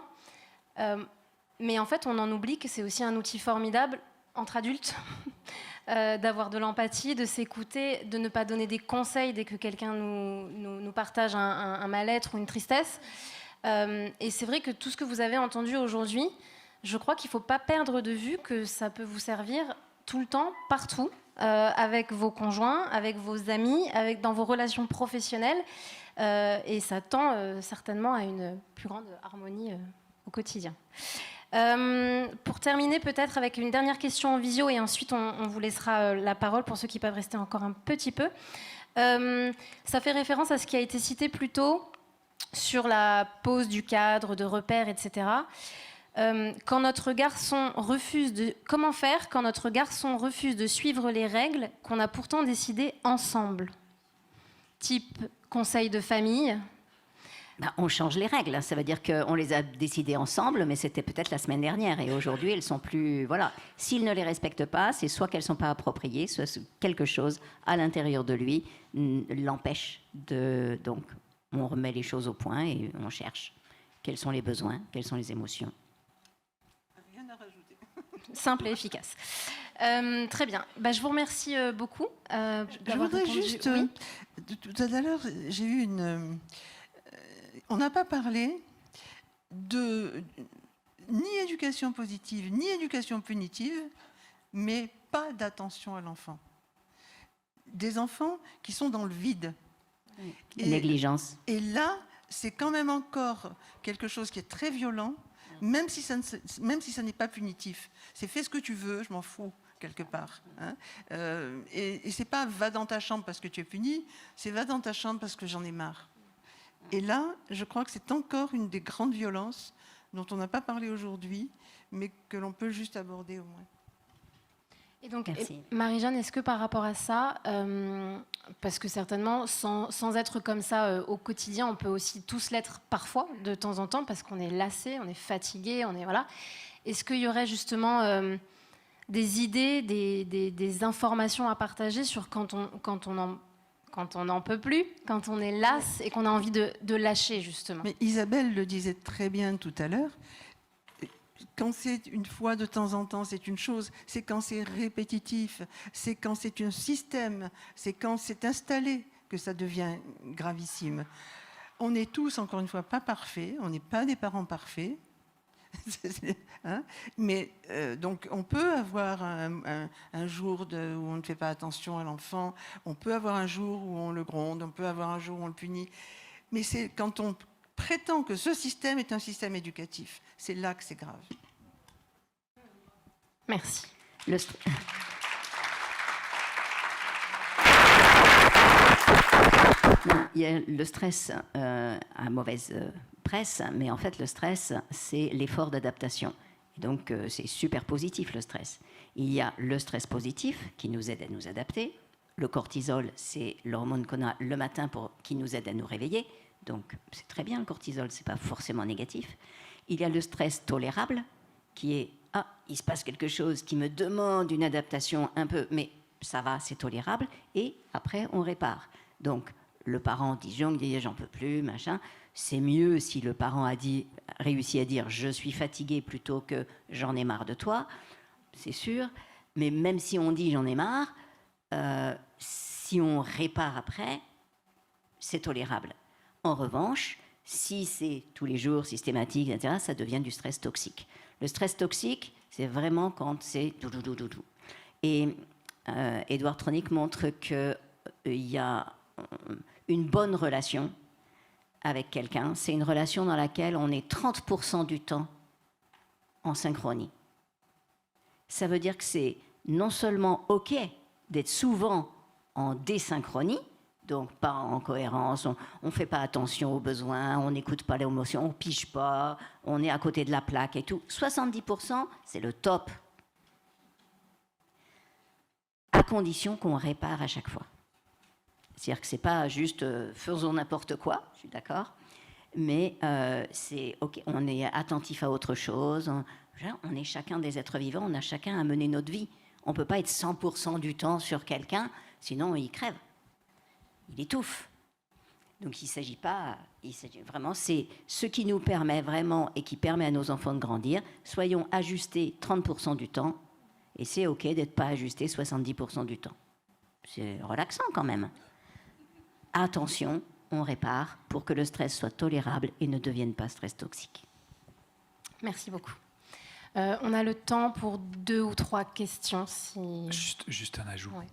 Mais en fait, on en oublie que c'est aussi un outil formidable entre adultes, d'avoir de l'empathie, de s'écouter, de ne pas donner des conseils dès que quelqu'un nous partage un mal-être ou une tristesse. Et c'est vrai que tout ce que vous avez entendu aujourd'hui, je crois qu'il ne faut pas perdre de vue que ça peut vous servir tout le temps, partout, avec vos conjoints, avec vos amis, dans vos relations professionnelles. Et ça tend certainement à une plus grande harmonie au quotidien. Pour terminer peut-être avec une dernière question en visio et ensuite on vous laissera la parole pour ceux qui peuvent rester encore un petit peu. Ça fait référence à ce qui a été cité plus tôt sur la pose du cadre, de repères, etc. Quand notre garçon comment faire quand notre garçon refuse de suivre les règles qu'on a pourtant décidées ensemble? Type conseil de famille. On change les règles. Ça veut dire qu'on les a décidées ensemble, mais c'était peut-être la semaine dernière. Et aujourd'hui, elles sont plus... Voilà. S'il ne les respecte pas, c'est soit qu'elles ne sont pas appropriées, soit quelque chose à l'intérieur de lui l'empêche de... Donc, on remet les choses au point et on cherche quels sont les besoins, quelles sont les émotions. Rien à rajouter. Simple et efficace. Très bien. Je vous remercie beaucoup. Je voudrais juste... Oui. Tout à l'heure, j'ai eu une... On n'a pas parlé de ni éducation positive, ni éducation punitive, mais pas d'attention à l'enfant. Des enfants qui sont dans le vide. Négligence. Et là, c'est quand même encore quelque chose qui est très violent, même si ça n'est pas punitif. C'est fais ce que tu veux, je m'en fous, quelque part. Hein. Et c'est pas va dans ta chambre parce que tu es puni, c'est va dans ta chambre parce que j'en ai marre. Et là, je crois que c'est encore une des grandes violences dont on n'a pas parlé aujourd'hui, mais que l'on peut juste aborder au moins. Et donc, Merci. Marie-Jeanne, est-ce que par rapport à ça, parce que certainement, sans être comme ça au quotidien, on peut aussi tous l'être parfois, de temps en temps, parce qu'on est lassé, on est fatigué, voilà. Est-ce qu'il y aurait justement des idées, des informations à partager sur quand on n'en peut plus, quand on est lasse et qu'on a envie de lâcher, justement? Mais Isabelle le disait très bien tout à l'heure. Quand c'est une fois de temps en temps, c'est une chose. C'est quand c'est répétitif, c'est quand c'est un système, c'est quand c'est installé que ça devient gravissime. On est tous, encore une fois, pas parfaits. On n'est pas des parents parfaits. Hein, mais donc on peut avoir un jour où on ne fait pas attention à l'enfant. On peut avoir un jour où on le gronde. On peut avoir un jour où on le punit. Mais c'est quand on prétend que ce système est un système éducatif. C'est là que c'est grave. Merci. Il y a le stress à mauvaise presse, mais en fait, le stress, c'est l'effort d'adaptation. Et donc, c'est super positif, le stress. Il y a le stress positif, qui nous aide à nous adapter. Le cortisol, c'est l'hormone qu'on a le matin qui nous aide à nous réveiller. Donc, c'est très bien, le cortisol, c'est pas forcément négatif. Il y a le stress tolérable, qui est « Ah, il se passe quelque chose qui me demande une adaptation un peu, mais ça va, c'est tolérable. » Et après, on répare. Donc, le parent dit « J'en peux plus, machin ». C'est mieux si le parent réussit à dire « Je suis fatigué » plutôt que « J'en ai marre de toi », c'est sûr. Mais même si on dit « J'en ai marre », si on répare après, c'est tolérable. En revanche, si c'est tous les jours, systématique, etc., ça devient du stress toxique. Le stress toxique, c'est vraiment quand c'est doudou. Et Édouard Tronick montre qu'il y a une bonne relation avec quelqu'un. C'est une relation dans laquelle on est 30% du temps en synchronie. Ça veut dire que c'est non seulement OK d'être souvent en désynchronie, donc pas en cohérence, on ne fait pas attention aux besoins, on n'écoute pas l'émotion, on ne pige pas, on est à côté de la plaque et tout. 70%, c'est le top. À condition qu'on répare à chaque fois. C'est-à-dire que ce n'est pas juste faisons n'importe quoi, je suis d'accord, mais c'est OK, on est attentif à autre chose, on est chacun des êtres vivants, on a chacun à mener notre vie. On ne peut pas être 100% du temps sur quelqu'un, sinon il crève. Il étouffe. Donc il ne s'agit pas, vraiment, c'est ce qui nous permet vraiment et qui permet à nos enfants de grandir. Soyons ajustés 30% du temps et c'est OK d'être pas ajusté 70% du temps. C'est relaxant quand même. Attention, on répare pour que le stress soit tolérable et ne devienne pas stress toxique. Merci beaucoup. On a le temps pour 2 ou 3 questions. Juste un ajout. Ouais.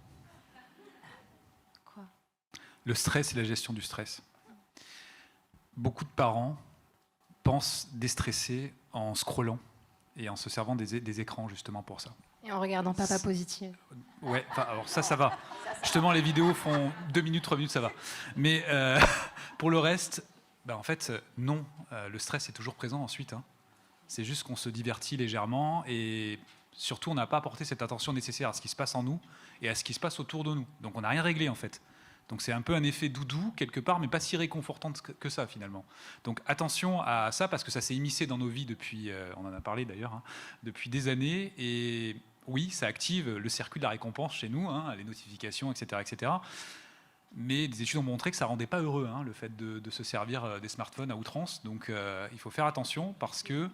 Le stress et la gestion du stress. Beaucoup de parents pensent déstresser en scrollant et en se servant des écrans justement pour ça. Et en regardant Papa Positive. Ouais, alors ça va. Justement, les vidéos font 2 minutes, 3 minutes, ça va. Mais pour le reste, en fait, non. Le stress est toujours présent ensuite. Hein. C'est juste qu'on se divertit légèrement et surtout, on n'a pas apporté cette attention nécessaire à ce qui se passe en nous et à ce qui se passe autour de nous. Donc, on n'a rien réglé en fait. Donc c'est un peu un effet doudou quelque part, mais pas si réconfortant que ça finalement. Donc attention à ça parce que ça s'est immiscé dans nos vies depuis, on en a parlé d'ailleurs, hein, depuis des années. Et oui, ça active le circuit de la récompense chez nous, hein, les notifications, etc., etc. Mais des études ont montré que ça rendait pas heureux, hein, le fait de se servir des smartphones à outrance. Donc il faut faire attention parce que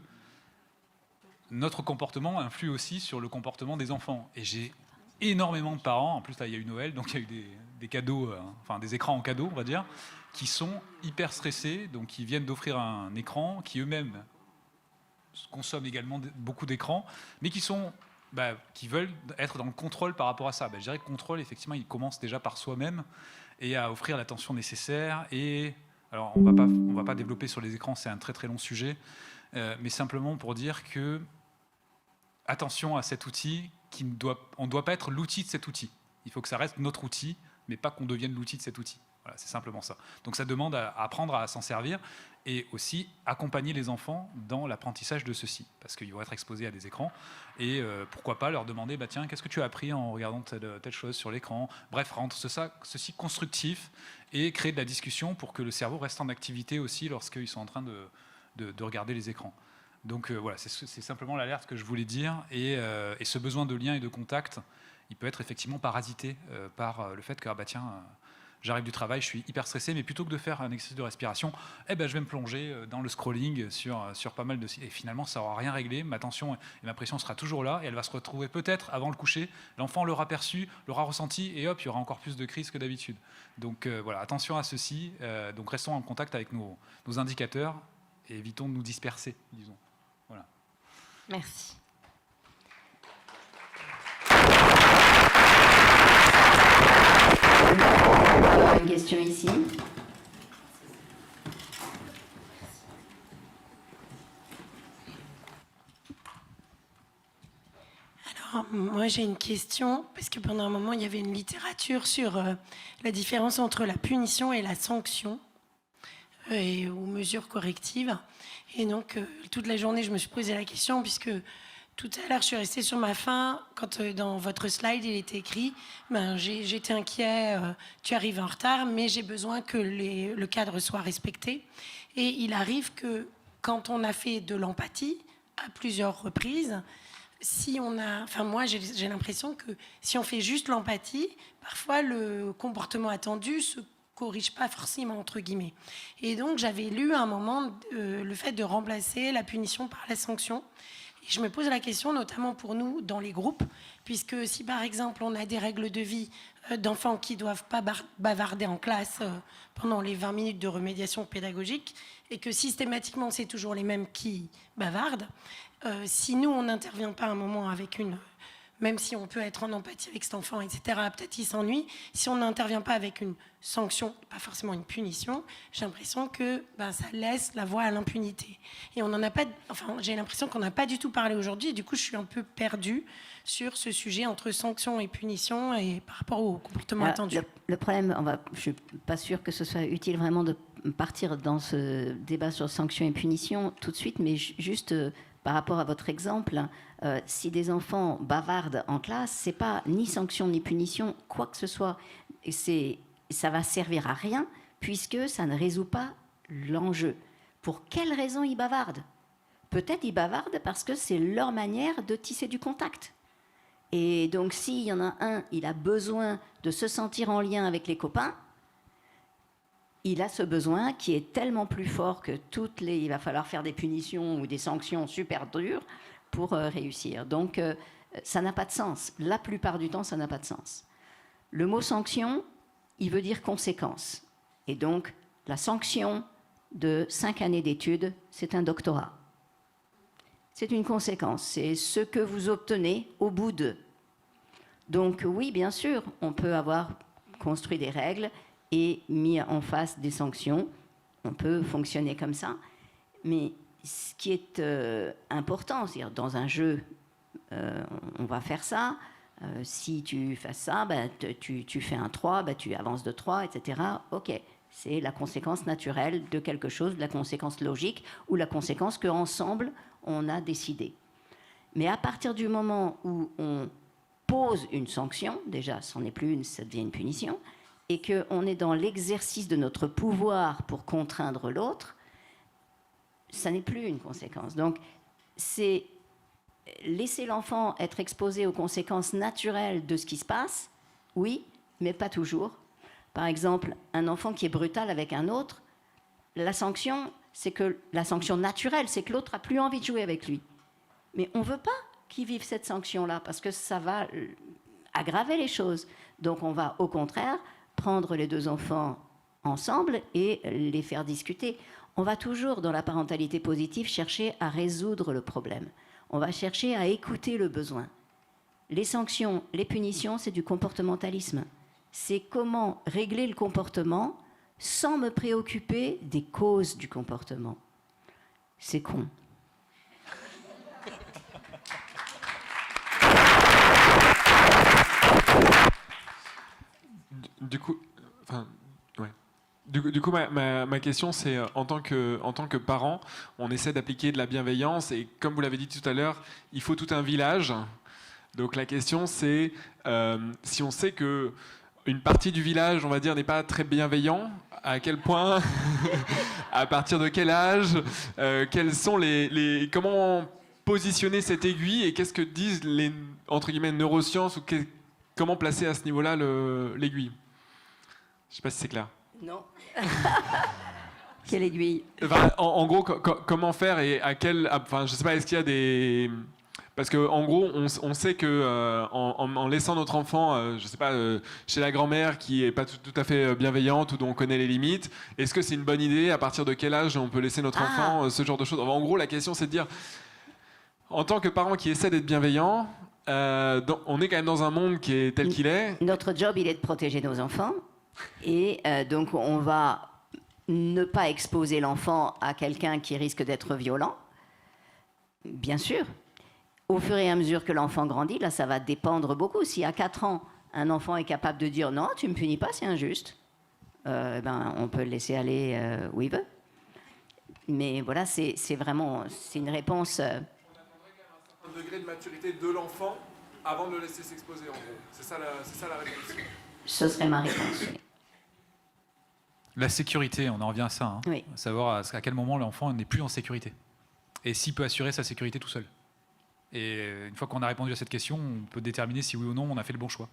notre comportement influe aussi sur le comportement des enfants. Et j'ai énormément de parents, en plus là il y a eu Noël, donc il y a eu des cadeaux, enfin des écrans en cadeau on va dire, qui sont hyper stressés, donc qui viennent d'offrir un écran, qui eux-mêmes consomment également beaucoup d'écrans, mais qui veulent être dans le contrôle par rapport à ça. Je dirais que le contrôle, effectivement, il commence déjà par soi-même et à offrir l'attention nécessaire et Alors, on va pas développer sur les écrans, c'est un très très long sujet, mais simplement pour dire que attention à cet outil, on ne doit pas être l'outil de cet outil. Il faut que ça reste notre outil, mais pas qu'on devienne l'outil de cet outil. Voilà, c'est simplement ça. Donc ça demande à apprendre à s'en servir et aussi accompagner les enfants dans l'apprentissage de ceci, parce qu'ils vont être exposés à des écrans, et pourquoi pas leur demander, bah, tiens, qu'est-ce que tu as appris en regardant telle chose sur l'écran. Bref, rendre ceci constructif et créer de la discussion pour que le cerveau reste en activité aussi lorsqu'ils sont en train de regarder les écrans. Donc voilà, c'est simplement l'alerte que je voulais dire, et ce besoin de lien et de contact, il peut être effectivement parasité par le fait que, bah, tiens, j'arrive du travail, je suis hyper stressé, mais plutôt que de faire un exercice de respiration, je vais me plonger dans le scrolling sur pas mal de sites. Et finalement, ça n'aura rien réglé. Ma tension et ma pression sera toujours là, et elle va se retrouver peut-être avant le coucher. L'enfant l'aura perçu, l'aura ressenti, et hop, il y aura encore plus de crises que d'habitude. Donc voilà, attention à ceci. Donc restons en contact avec nos indicateurs et évitons de nous disperser, disons. Voilà. Merci. Une question ici. Alors, moi j'ai une question, parce que pendant un moment il y avait une littérature sur la différence entre la punition et la sanction, ou mesure corrective. Et donc toute la journée je me suis posé la question, puisque tout à l'heure je suis restée sur ma faim quand dans votre slide il était écrit j'étais inquiet, tu arrives en retard, mais j'ai besoin que le cadre soit respecté. Et il arrive que quand on a fait de l'empathie à plusieurs reprises, moi j'ai l'impression que si on fait juste l'empathie, parfois le comportement attendu se corrige pas forcément, entre guillemets. Et donc j'avais lu à un moment le fait de remplacer la punition par la sanction. Et je me pose la question, notamment pour nous dans les groupes, puisque si par exemple on a des règles de vie d'enfants qui ne doivent pas bavarder en classe pendant les 20 minutes de remédiation pédagogique, et que systématiquement c'est toujours les mêmes qui bavardent, si nous on n'intervient pas à un moment avec même si on peut être en empathie avec cet enfant, etc., peut-être il s'ennuie, si on n'intervient pas avec une sanction, pas forcément une punition, j'ai l'impression que ça laisse la voie à l'impunité. Et on n'en a pas, j'ai l'impression qu'on n'a pas du tout parlé aujourd'hui, et du coup je suis un peu perdue sur ce sujet entre sanction et punition, et par rapport au comportement attendu. Le problème, je ne suis pas sûre que ce soit utile vraiment de partir dans ce débat sur sanction et punition tout de suite, mais juste par rapport à votre exemple, si des enfants bavardent en classe, c'est pas ni sanction ni punition, quoi que ce soit. Ça va servir à rien, puisque ça ne résout pas l'enjeu. Pour quelle raison ils bavardent ? Peut-être ils bavardent parce que c'est leur manière de tisser du contact. Et donc s'il y en a un, il a besoin de se sentir en lien avec les copains, il a ce besoin qui est tellement plus fort que il va falloir faire des punitions ou des sanctions super dures pour réussir. Donc, ça n'a pas de sens. La plupart du temps, ça n'a pas de sens. Le mot sanction, il veut dire conséquence. Et donc, la sanction de 5 années d'études, c'est un doctorat. C'est une conséquence. C'est ce que vous obtenez au bout de. Donc, oui, bien sûr, on peut avoir construit des règles et mis en face des sanctions. On peut fonctionner comme ça. Mais ce qui est important, c'est-à-dire dans un jeu, on va faire ça. Si tu fais ça, tu fais un 3, tu avances de 3, etc. OK, c'est la conséquence naturelle de quelque chose, la conséquence logique ou la conséquence qu'ensemble, on a décidé. Mais à partir du moment où on pose une sanction, déjà, ça n'est plus une, ça devient une punition, et qu'on est dans l'exercice de notre pouvoir pour contraindre l'autre, ça n'est plus une conséquence. Donc, c'est laisser l'enfant être exposé aux conséquences naturelles de ce qui se passe, oui, mais pas toujours. Par exemple, un enfant qui est brutal avec un autre, la sanction naturelle, c'est que l'autre n'a plus envie de jouer avec lui. Mais on ne veut pas qu'il vive cette sanction-là, parce que ça va aggraver les choses. Donc, on va, au contraire, prendre les deux enfants ensemble et les faire discuter. On va toujours, dans la parentalité positive, chercher à résoudre le problème. On va chercher à écouter le besoin. Les sanctions, les punitions, c'est du comportementalisme. C'est comment régler le comportement sans me préoccuper des causes du comportement. C'est con. Du coup, enfin, ouais. Du coup, ma question, c'est en tant que parent, on essaie d'appliquer de la bienveillance et comme vous l'avez dit tout à l'heure, il faut tout un village. Donc la question, c'est si on sait que une partie du village, on va dire, n'est pas très bienveillant, à quel point, à partir de quel âge, quels sont comment positionner cette aiguille et qu'est-ce que disent les entre guillemets neurosciences ou comment placer à ce niveau-là l'aiguille. Je ne sais pas si c'est clair. Non. Quelle aiguille? Enfin, en gros, comment faire et à quel... Enfin, je ne sais pas, est-ce qu'il y a des... Parce qu'en gros, on sait que en laissant notre enfant, je ne sais pas, chez la grand-mère qui n'est pas tout à fait bienveillante ou dont on connaît les limites, est-ce que c'est une bonne idée? À partir de quel âge on peut laisser notre enfant, ce genre de choses? Enfin, en gros, la question, c'est de dire, en tant que parent qui essaie d'être bienveillant, on est quand même dans un monde qui est tel qu'il est. Notre job, il est de protéger nos enfants. Et donc, on va ne pas exposer l'enfant à quelqu'un qui risque d'être violent. Bien sûr. Au fur et à mesure que l'enfant grandit, là, ça va dépendre beaucoup. Si à 4 ans, un enfant est capable de dire « Non, tu ne me punis pas, c'est injuste on peut le laisser aller où il veut. Mais voilà, c'est vraiment une réponse... On attendrait quand même un certain degré de maturité de l'enfant avant de le laisser s'exposer, en gros. C'est ça la réponse. Ce serait ma réponse, oui. La sécurité, on en revient à ça. Hein. Oui. Savoir à quel moment l'enfant n'est plus en sécurité. Et s'il peut assurer sa sécurité tout seul. Et une fois qu'on a répondu à cette question, on peut déterminer si oui ou non on a fait le bon choix.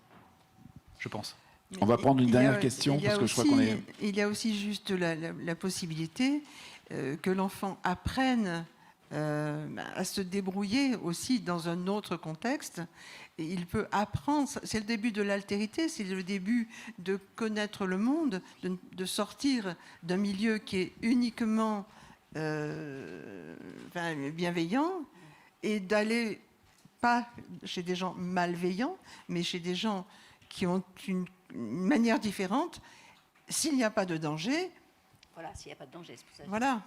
Je pense. On va prendre une dernière question, parce que je crois qu'on est... Il y a aussi juste la possibilité que l'enfant apprenne à se débrouiller aussi dans un autre contexte. Et il peut apprendre, c'est le début de l'altérité, c'est le début de connaître le monde, de sortir d'un milieu qui est uniquement bienveillant et d'aller, pas chez des gens malveillants, mais chez des gens qui ont une manière différente. S'il n'y a pas de danger... Voilà, s'il n'y a pas de danger, c'est pour ça. Voilà.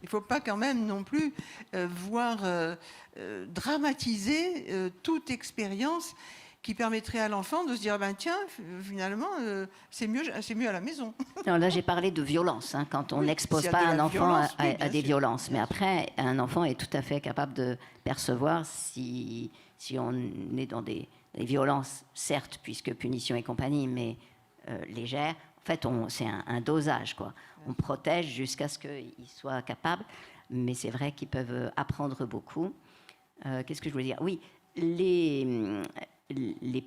Il ne faut pas quand même non plus voir dramatiser toute expérience qui permettrait à l'enfant de se dire tiens, finalement, c'est mieux à la maison. Non, là, j'ai parlé de violence, hein, quand on n'expose pas un enfant à des violences. Mais après, un enfant est tout à fait capable de percevoir si on est dans des violences, certes, puisque punition et compagnie, mais légères. En fait, c'est un dosage, quoi. On protège jusqu'à ce qu'ils soient capables, mais c'est vrai qu'ils peuvent apprendre beaucoup. Qu'est-ce que je voulais dire? Oui, les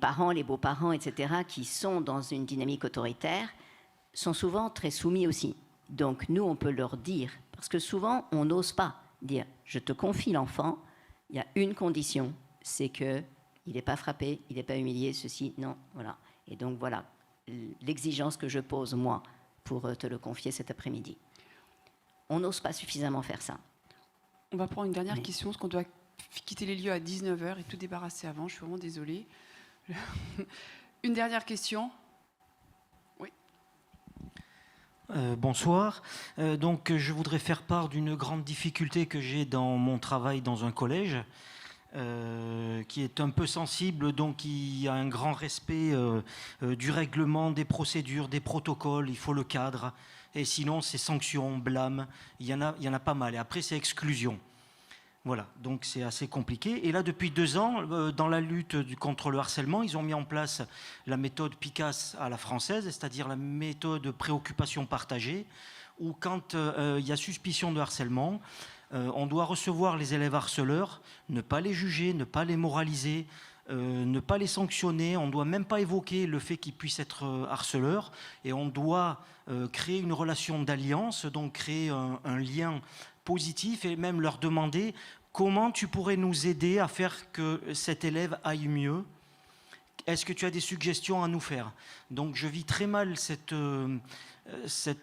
parents, les beaux-parents, etc., qui sont dans une dynamique autoritaire, sont souvent très soumis aussi. Donc, nous, on peut leur dire, parce que souvent, on n'ose pas dire « je te confie l'enfant, il y a une condition, c'est qu'il n'est pas frappé, il n'est pas humilié, ceci, non, voilà. » Et donc, voilà l'exigence que je pose, moi, pour te le confier cet après-midi. On n'ose pas suffisamment faire ça. On va prendre une dernière question, parce qu'on doit quitter les lieux à 19h et tout débarrasser avant. Je suis vraiment désolée. Une dernière question. Oui. Bonsoir. Donc, je voudrais faire part d'une grande difficulté que j'ai dans mon travail dans un collège, qui est un peu sensible, donc il y a un grand respect du règlement, des procédures, des protocoles, il faut le cadre, et sinon c'est sanctions, blâmes, il y en a pas mal, et après c'est exclusion. Voilà, donc c'est assez compliqué. Et là, depuis 2 ans, dans la lutte contre le harcèlement, ils ont mis en place la méthode PICAS à la française, c'est-à-dire la méthode préoccupation partagée, où quand il y a suspicion de harcèlement, on doit recevoir les élèves harceleurs, ne pas les juger, ne pas les moraliser, ne pas les sanctionner, on ne doit même pas évoquer le fait qu'ils puissent être harceleurs, et on doit créer une relation d'alliance, donc créer un lien positif, et même leur demander comment tu pourrais nous aider à faire que cet élève aille mieux. Est-ce que tu as des suggestions à nous faire? Donc je vis très mal cette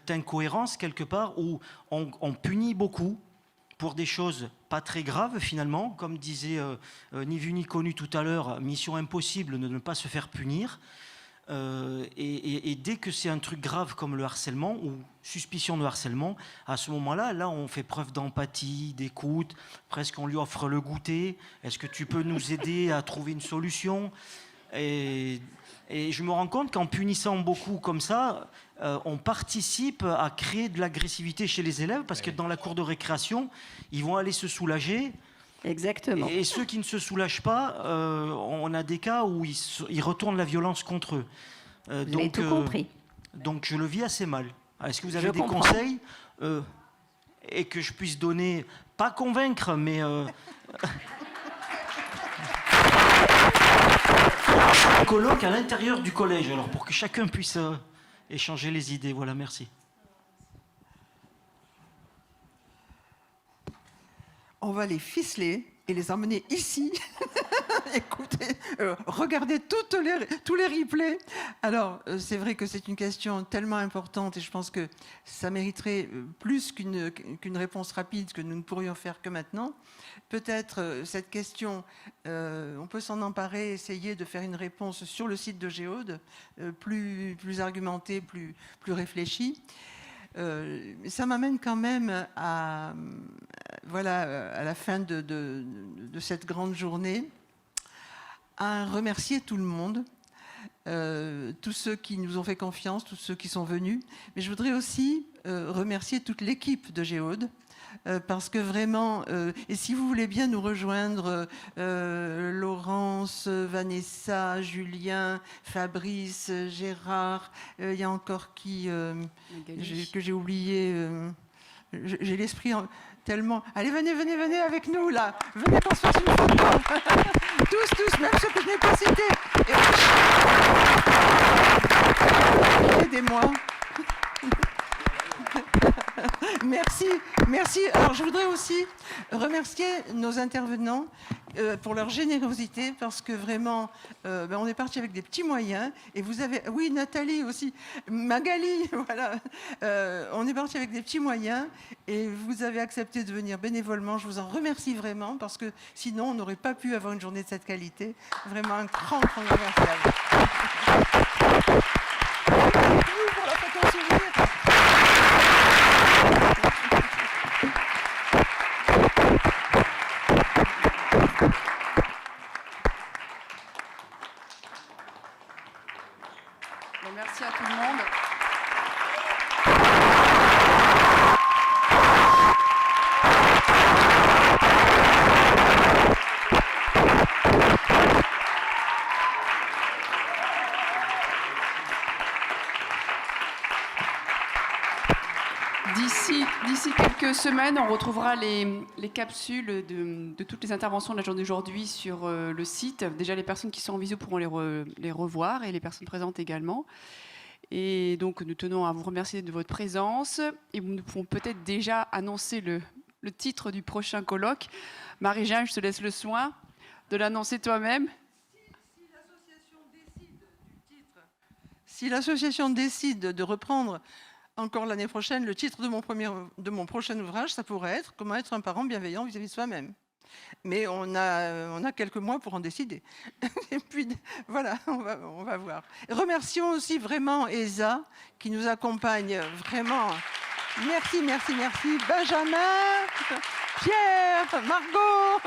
incohérence quelque part où on punit beaucoup pour des choses pas très graves finalement, comme disait ni vu ni connu tout à l'heure, mission impossible de ne pas se faire punir. Et dès que c'est un truc grave comme le harcèlement ou suspicion de harcèlement, à ce moment-là, là, on fait preuve d'empathie, d'écoute, presque on lui offre le goûter. Est-ce que tu peux nous aider à trouver une solution ? Et je me rends compte qu'en punissant beaucoup comme ça, on participe à créer de l'agressivité chez les élèves parce que dans la cour de récréation, ils vont aller se soulager. Exactement. Et ceux qui ne se soulagent pas, on a des cas où ils retournent la violence contre eux. Vous avez tout compris. Donc je le vis assez mal. Est-ce que vous avez Je des comprends. conseils et que je puisse donner, pas convaincre, mais un colloque à l'intérieur du collège, alors pour que chacun puisse échanger les idées. Voilà, merci. On va les ficeler et les emmener ici. Écoutez, regardez tous les replays. Alors, c'est vrai que c'est une question tellement importante et je pense que ça mériterait plus qu'une réponse rapide que nous ne pourrions faire que maintenant. Peut-être cette question, on peut s'en emparer, essayer de faire une réponse sur le site de Géode, plus argumentée, plus réfléchie. Ça m'amène quand même à la fin de cette grande journée, à remercier tout le monde, tous ceux qui nous ont fait confiance, tous ceux qui sont venus. Mais je voudrais aussi remercier toute l'équipe de Géode, parce que vraiment, et si vous voulez bien nous rejoindre, Laurence, Vanessa, Julien, Fabrice, Gérard, il y a encore qui que j'ai oublié, j'ai l'esprit tellement... Allez, venez avec nous, là. Venez qu'on se fasse une photo. tous, même ceux que je n'ai pas cités. Aidez-moi. Merci. Alors, je voudrais aussi remercier nos intervenants pour leur générosité, parce que vraiment, on est parti avec des petits moyens. Et vous avez, oui, Nathalie aussi, Magali, voilà. On est parti avec des petits moyens et vous avez accepté de venir bénévolement. Je vous en remercie vraiment, parce que sinon, on n'aurait pas pu avoir une journée de cette qualité. Vraiment un grand merci à vous. Pour la photo souvenir. Merci à tout le monde. D'ici quelques semaines, on retrouvera les capsules de toutes les interventions de la journée d'aujourd'hui sur le site. Déjà, les personnes qui sont en visio pourront les revoir et les personnes présentes également. Et donc, nous tenons à vous remercier de votre présence. Et nous pouvons peut-être déjà annoncer le titre du prochain colloque. Marie-Jeanne, je te laisse le soin de l'annoncer toi-même. Si l'association décide de reprendre encore l'année prochaine le titre de mon prochain ouvrage, ça pourrait être « Comment être un parent bienveillant vis-à-vis de soi-même ». Mais on a quelques mois pour en décider. Et puis, voilà, on va voir. Remercions aussi vraiment Esa, qui nous accompagne vraiment. Merci. Benjamin, Pierre, Margot.